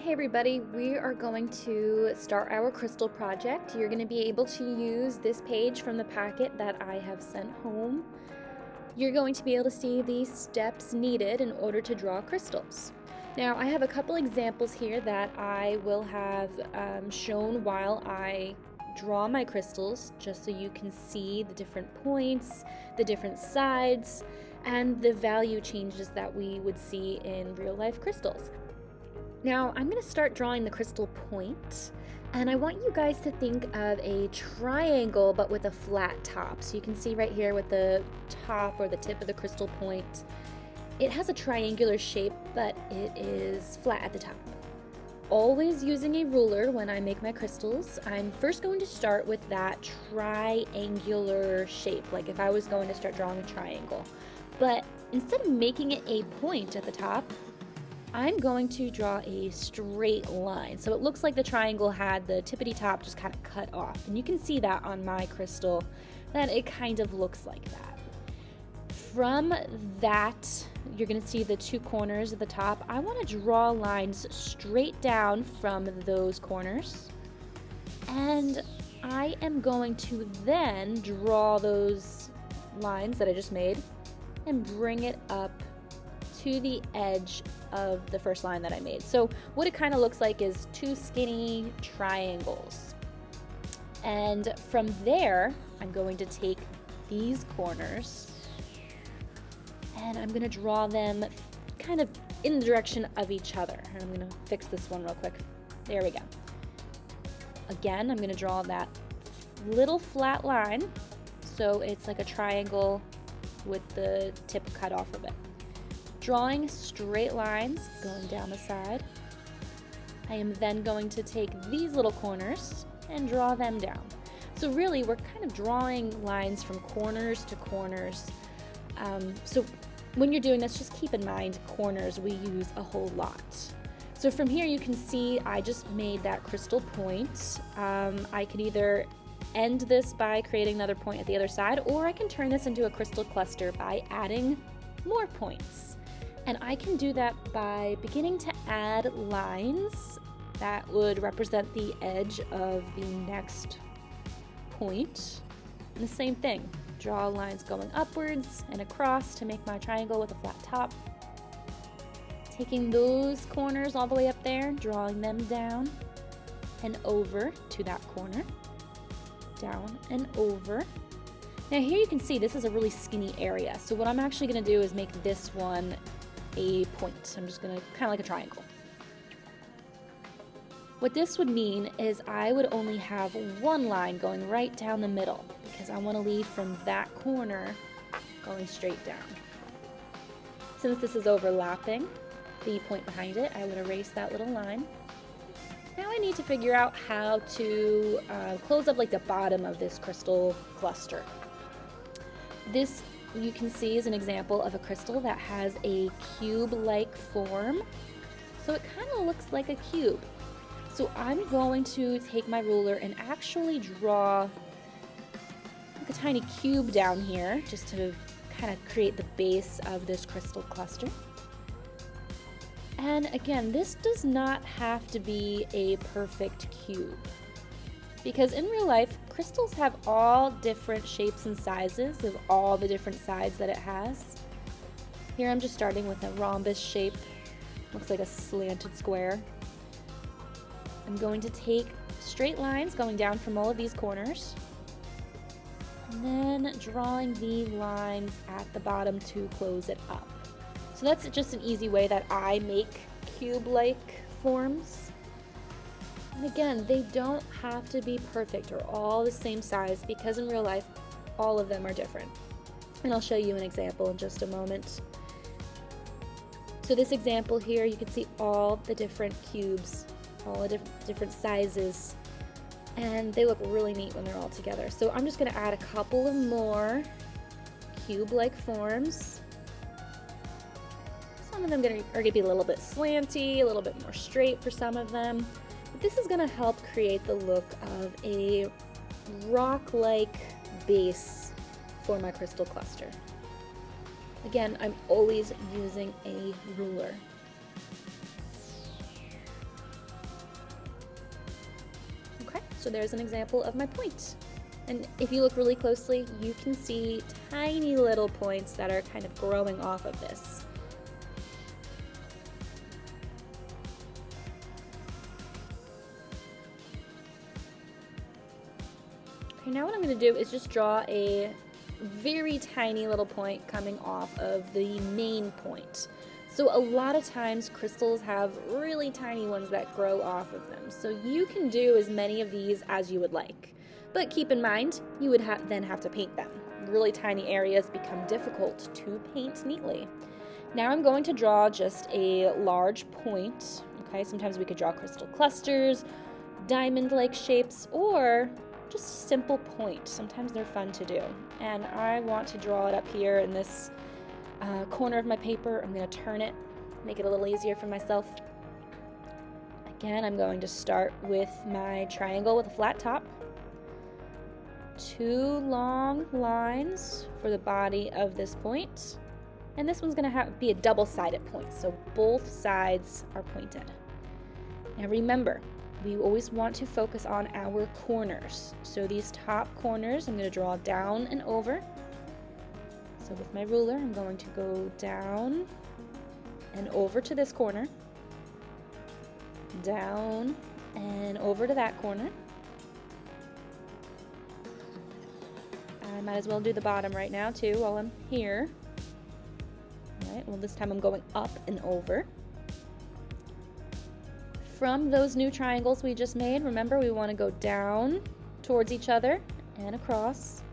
Hey everybody, we are going to start our crystal project. You're going to be able to use this page from the packet that I have sent home. You're going to be able to see the steps needed in order to draw crystals. Now, I have a couple examples here that I will have shown while I draw my crystals, just so you can see the different points, the different sides, and the value changes that we would see in real life crystals. Now, I'm going to start drawing the crystal point, and I want you guys to think of a triangle but with a flat top. So you can see right here with the top or the tip of the crystal point, it has a triangular shape, but it is flat at the top. Always using a ruler when I make my crystals, I'm first going to start with that triangular shape, like if I was going to start drawing a triangle. But instead of making it a point at the top, I'm going to draw a straight line. So it looks like the triangle had the tippity top just kind of cut off. And you can see that on my crystal, that it kind of looks like that. From that, you're going to see the two corners at the top. I want to draw lines straight down from those corners. And I am going to then draw those lines that I just made and bring it up to the edge of the first line that I made. So what it kind of looks like is two skinny triangles. And from there, I'm going to take these corners and I'm going to draw them kind of in the direction of each other. And I'm going to fix this one real quick. There we go. Again, I'm going to draw that little flat line so it's like a triangle with the tip cut off of it. Drawing straight lines going down the side. I am then going to take these little corners and draw them down. So really, we're kind of drawing lines from corners to corners. So when you're doing this, just keep in mind corners we use a whole lot. So from here you can see I just made that crystal point. I could either end this by creating another point at the other side, or I can turn this into a crystal cluster by adding more points. And I can do that by beginning to add lines that would represent the edge of the next point. And the same thing, draw lines going upwards and across to make my triangle with a flat top. Taking those corners all the way up there, drawing them down and over to that corner. Down and over. Now here you can see this is a really skinny area. So what I'm actually going to do is make this one a point. I'm just going to kind of like a triangle. What this would mean is I would only have one line going right down the middle because I want to leave from that corner going straight down. Since this is overlapping the point behind it, I would erase that little line. Now I need to figure out how to close up like the bottom of this crystal cluster. This you can see is an example of a crystal that has a cube-like form. So it kind of looks like a cube. So I'm going to take my ruler and actually draw like a tiny cube down here just to kind of create the base of this crystal cluster. And again, this does not have to be a perfect cube, because in real life, crystals have all different shapes and sizes of all the different sides that it has. Here I'm just starting with a rhombus shape, looks like a slanted square. I'm going to take straight lines going down from all of these corners, and then drawing the lines at the bottom to close it up. So that's just an easy way that I make cube-like forms. And again, they don't have to be perfect or all the same size, because in real life, all of them are different. And I'll show you an example in just a moment. So this example here, you can see all the different cubes, all the different sizes, and they look really neat when they're all together. So I'm just going to add a couple of more cube-like forms. Some of them are going to be a little bit slanty, a little bit more straight for some of them. But this is going to help create the look of a rock-like base for my crystal cluster. Again, I'm always using a ruler. So there's an example of my point. And if you look really closely, you can see tiny little points that are kind of growing off of this. Okay, now what I'm going to do is just draw a very tiny little point coming off of the main point. So a lot of times crystals have really tiny ones that grow off of them. So you can do as many of these as you would like. But keep in mind, you would then have to paint them. Really tiny areas become difficult to paint neatly. Now I'm going to draw just a large point. Okay, sometimes we could draw crystal clusters, diamond-like shapes, or just a simple point. Sometimes they're fun to do. And I want to draw it up here in this corner of my paper. I'm going to turn it, make it a little easier for myself. Again, I'm going to start with my triangle with a flat top. 2 long lines for the body of this point. And this one's going to be a double-sided point, so both sides are pointed. Now remember, we always want to focus on our corners. So these top corners, I'm going to draw down and over. So with my ruler, I'm going to go down and over to this corner, down and over to that corner. I might as well do the bottom right now too while I'm here. All right, well this time I'm going up and over. From those new triangles we just made, remember we want to go down towards each other and across.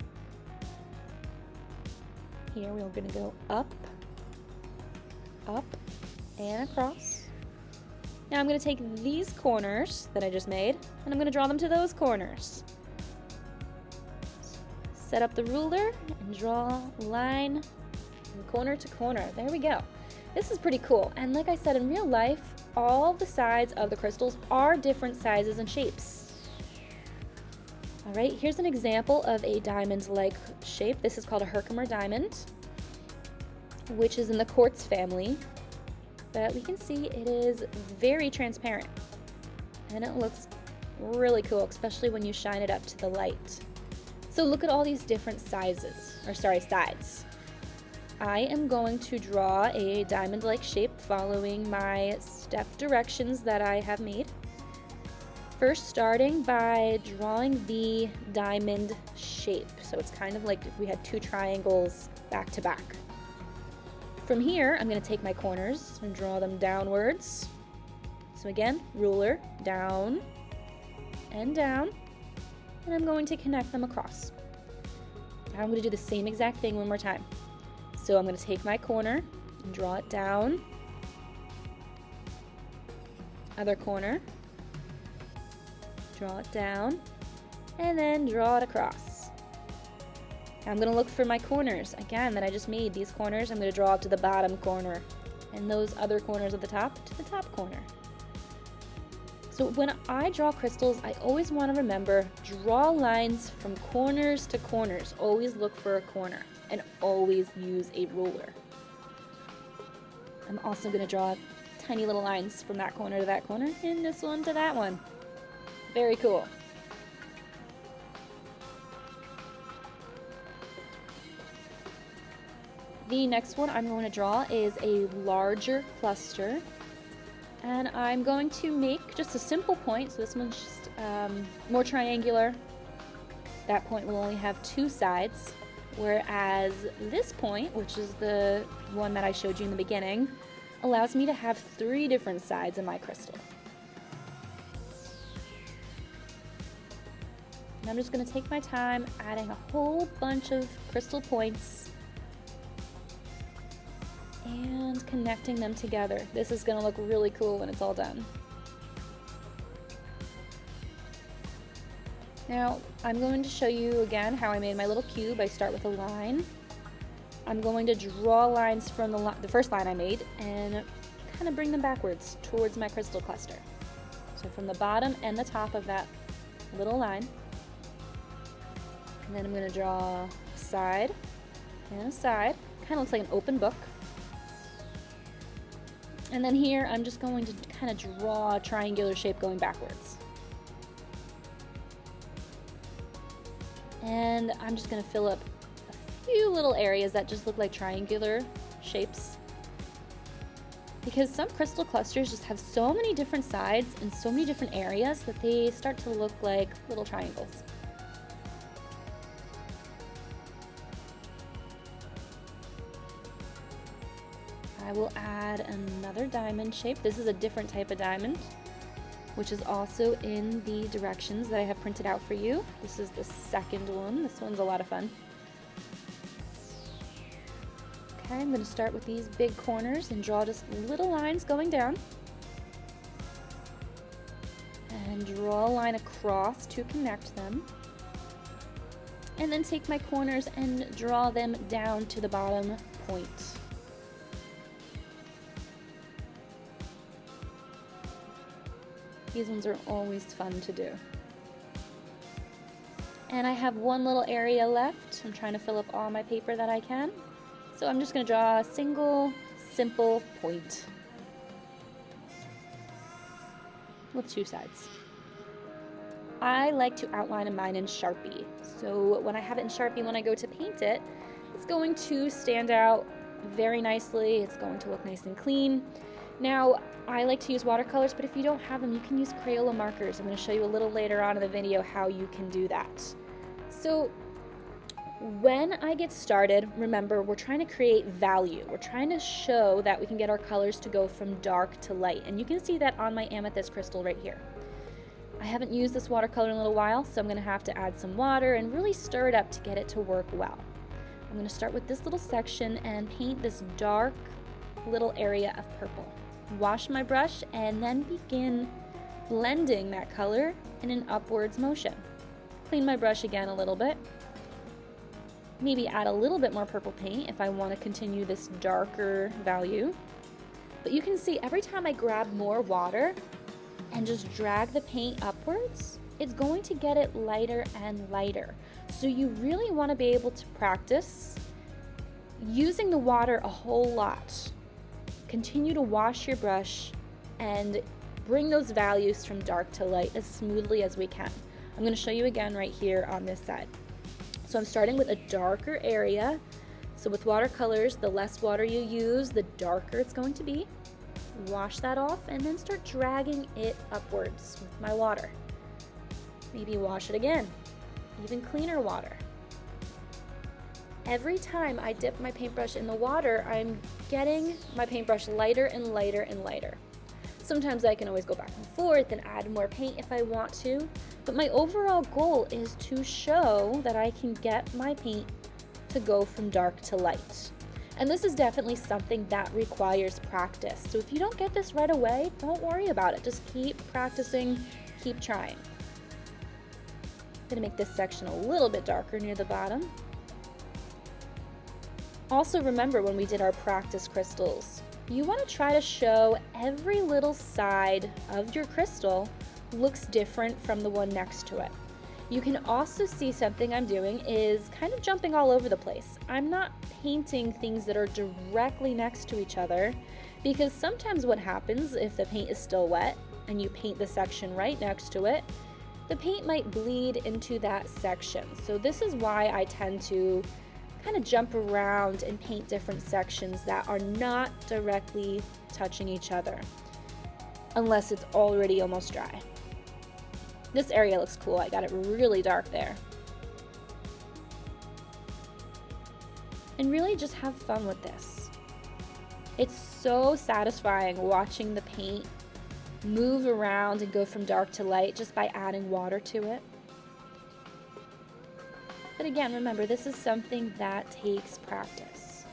Here we're going to go up, up, and across. Now I'm going to take these corners that I just made, and I'm going to draw them to those corners. Set up the ruler and draw a line from corner to corner. There we go. This is pretty cool. And like I said, in real life, all the sides of the crystals are different sizes and shapes. All right, here's an example of a diamond-like shape. This is called a Herkimer diamond, which is in the quartz family. But we can see it is very transparent. And it looks really cool, especially when you shine it up to the light. So look at all these different sides. I am going to draw a diamond-like shape following my step directions that I have made. First, starting by drawing the diamond shape. So it's kind of like if we had 2 triangles back to back. From here, I'm going to take my corners and draw them downwards. So again, ruler, down and down. And I'm going to connect them across. Now I'm going to do the same exact thing one more time. So I'm going to take my corner and draw it down. Other corner. Draw it down. And then draw it across. Now I'm going to look for my corners, again, that I just made. These corners I'm going to draw up to the bottom corner. And those other corners at the top to the top corner. So when I draw crystals, I always want to remember, draw lines from corners to corners. Always look for a corner and always use a ruler. I'm also going to draw tiny little lines from that corner to that corner and this one to that one. Very cool. The next one I'm going to draw is a larger cluster. And I'm going to make just a simple point, so this one's just more triangular. That point will only have 2 sides, whereas this point, which is the one that I showed you in the beginning, allows me to have 3 different sides in my crystal. And I'm just going to take my time adding a whole bunch of crystal points and connecting them together. This is going to look really cool when it's all done. Now, I'm going to show you again how I made my little cube. I start with a line. I'm going to draw lines from the first line I made and kind of bring them backwards towards my crystal cluster. So from the bottom and the top of that little line. And then I'm going to draw a side and a side. Kind of looks like an open book. And then here, I'm just going to kind of draw a triangular shape going backwards. And I'm just gonna fill up a few little areas that just look like triangular shapes. Because some crystal clusters just have so many different sides and so many different areas that they start to look like little triangles. I will add another diamond shape. This is a different type of diamond, which is also in the directions that I have printed out for you. This is the second one. This one's a lot of fun. Okay, I'm going to start with these big corners and draw just little lines going down. And draw a line across to connect them. And then take my corners and draw them down to the bottom point. These ones are always fun to do. And I have one little area left. I'm trying to fill up all my paper that I can. So I'm just going to draw a single, simple point with two sides. I like to outline mine in Sharpie. So when I have it in Sharpie, when I go to paint it, it's going to stand out very nicely. It's going to look nice and clean. Now, I like to use watercolors, but if you don't have them, you can use Crayola markers. I'm going to show you a little later on in the video how you can do that. So when I get started, remember, we're trying to create value. We're trying to show that we can get our colors to go from dark to light. And you can see that on my amethyst crystal right here. I haven't used this watercolor in a little while, so I'm going to have to add some water and really stir it up to get it to work well. I'm going to start with this little section and paint this dark little area of purple. Wash my brush and then begin blending that color in an upwards motion. Clean my brush again a little bit. Maybe add a little bit more purple paint if I want to continue this darker value. But you can see every time I grab more water and just drag the paint upwards, it's going to get it lighter and lighter. So you really want to be able to practice using the water a whole lot. Continue to wash your brush and bring those values from dark to light as smoothly as we can. I'm going to show you again right here on this side. So I'm starting with a darker area. So with watercolors, the less water you use, the darker it's going to be. Wash that off and then start dragging it upwards with my water. Maybe wash it again, even cleaner water. Every time I dip my paintbrush in the water, I'm getting my paintbrush lighter and lighter and lighter. Sometimes I can always go back and forth and add more paint if I want to, but my overall goal is to show that I can get my paint to go from dark to light. And this is definitely something that requires practice. So if you don't get this right away, don't worry about it. Just keep practicing, keep trying. I'm gonna make this section a little bit darker near the bottom. Also remember, when we did our practice crystals, you want to try to show every little side of your crystal looks different from the one next to it. You can also see something I'm doing is kind of jumping all over the place. I'm not painting things that are directly next to each other, because sometimes what happens if the paint is still wet and you paint the section right next to it, the paint might bleed into that section. So this is why I tend to kind of jump around and paint different sections that are not directly touching each other, unless it's already almost dry. This area looks cool. I got it really dark there. And really just have fun with this. It's so satisfying watching the paint move around and go from dark to light just by adding water to it. But again, remember, this is something that takes practice.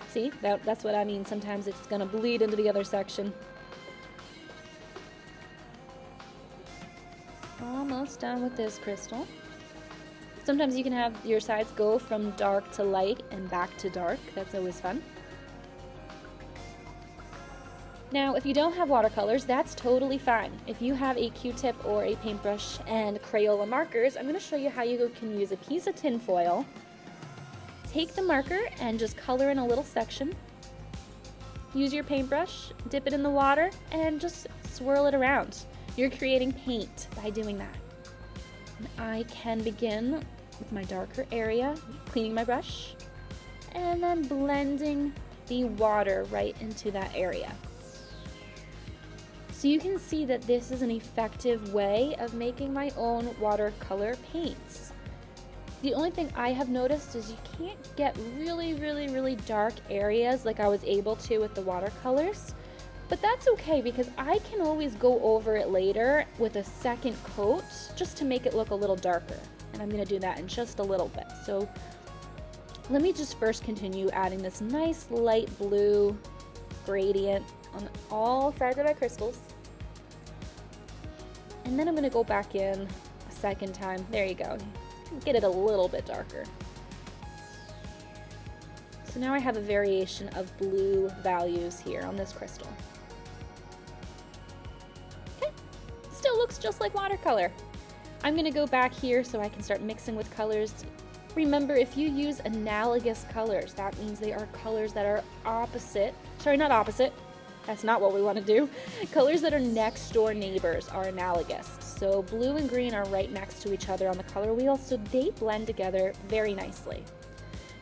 See, that's what I mean. Sometimes it's going to bleed into the other section. Almost done with this crystal. Sometimes you can have your sides go from dark to light and back to dark. That's always fun. Now, if you don't have watercolors, that's totally fine. If you have a Q-tip or a paintbrush and Crayola markers, I'm going to show you how you can use a piece of tin foil. Take the marker and just color in a little section. Use your paintbrush, dip it in the water, and just swirl it around. You're creating paint by doing that. And I can begin with my darker area, cleaning my brush, and then blending the water right into that area. So you can see that this is an effective way of making my own watercolor paints. The only thing I have noticed is you can't get really dark areas like I was able to with the watercolors. But that's okay because I can always go over it later with a second coat just to make it look a little darker. And I'm going to do that in just a little bit. So let me just first continue adding this nice light blue gradient on all sides of my crystals. And then I'm going to go back in a second time. There you go. Get it a little bit darker. So now I have a variation of blue values here on this crystal. Okay, still looks just like watercolor. I'm going to go back here so I can start mixing with colors. Remember, if you use analogous colors, that means they are colors that are opposite. Sorry, not opposite. That's not what we want to do. Colors that are next door neighbors are analogous. So blue and green are right next to each other on the color wheel, so they blend together very nicely.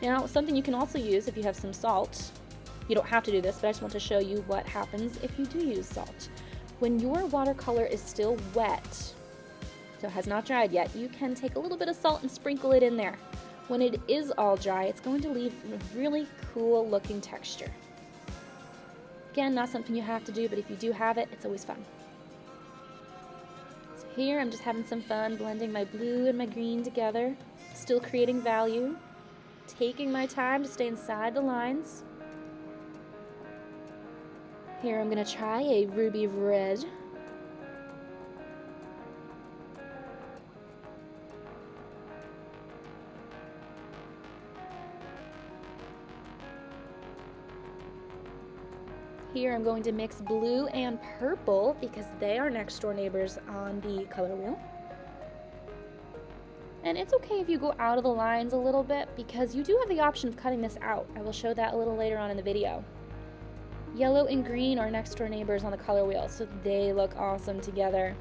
Now, something you can also use if you have some salt. You don't have to do this, but I just want to show you what happens if you do use salt. When your watercolor is still wet, so it has not dried yet, you can take a little bit of salt and sprinkle it in there. When it is all dry, it's going to leave a really cool looking texture. Again, not something you have to do, but if you do have it, it's always fun. So here I'm just having some fun blending my blue and my green together, still creating value, taking my time to stay inside the lines. Here I'm going to try a ruby red. Here I'm going to mix blue and purple because they are next door neighbors on the color wheel. And it's okay if you go out of the lines a little bit because you do have the option of cutting this out. I will show that a little later on in the video. Yellow and green are next door neighbors on the color wheel, so they look awesome together.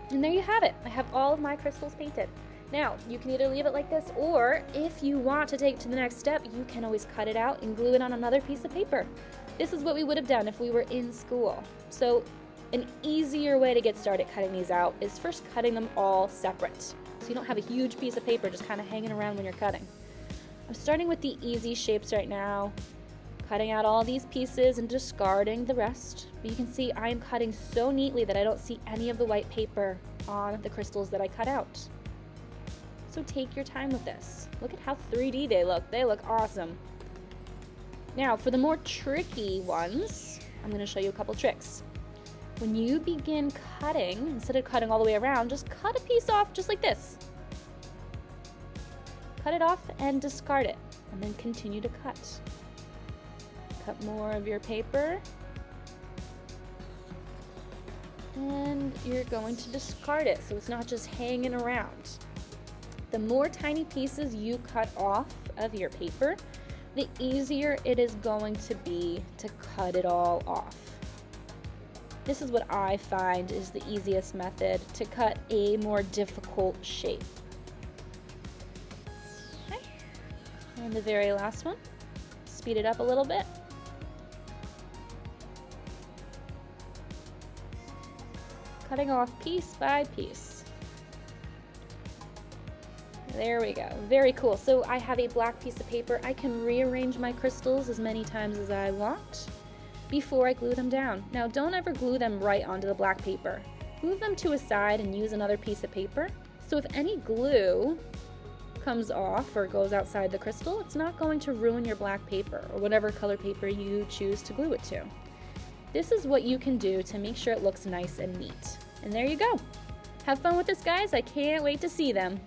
And there you have it. I have all of my crystals painted. Now, you can either leave it like this, or if you want to take it to the next step, you can always cut it out and glue it on another piece of paper. This is what we would have done if we were in school. So an easier way to get started cutting these out is first cutting them all separate. So you don't have a huge piece of paper just kind of hanging around when you're cutting. I'm starting with the easy shapes right now, cutting out all these pieces and discarding the rest. But you can see I am cutting so neatly that I don't see any of the white paper on the crystals that I cut out. So take your time with this. Look at how 3D they look. They look awesome. Now, for the more tricky ones, I'm going to show you a couple tricks. When you begin cutting, instead of cutting all the way around, just cut a piece off just like this. Cut it off and discard it, and then continue to cut. Cut more of your paper. And you're going to discard it, so it's not just hanging around. The more tiny pieces you cut off of your paper, the easier it is going to be to cut it all off. This is what I find is the easiest method to cut a more difficult shape. Okay. And the very last one, speed it up a little bit. Cutting off piece by piece. There we go. Very cool. So I have a black piece of paper. I can rearrange my crystals as many times as I want before I glue them down. Now, don't ever glue them right onto the black paper. Move them to a side and use another piece of paper. So if any glue comes off or goes outside the crystal, it's not going to ruin your black paper or whatever color paper you choose to glue it to. This is what you can do to make sure it looks nice and neat. And there you go. Have fun with this, guys. I can't wait to see them.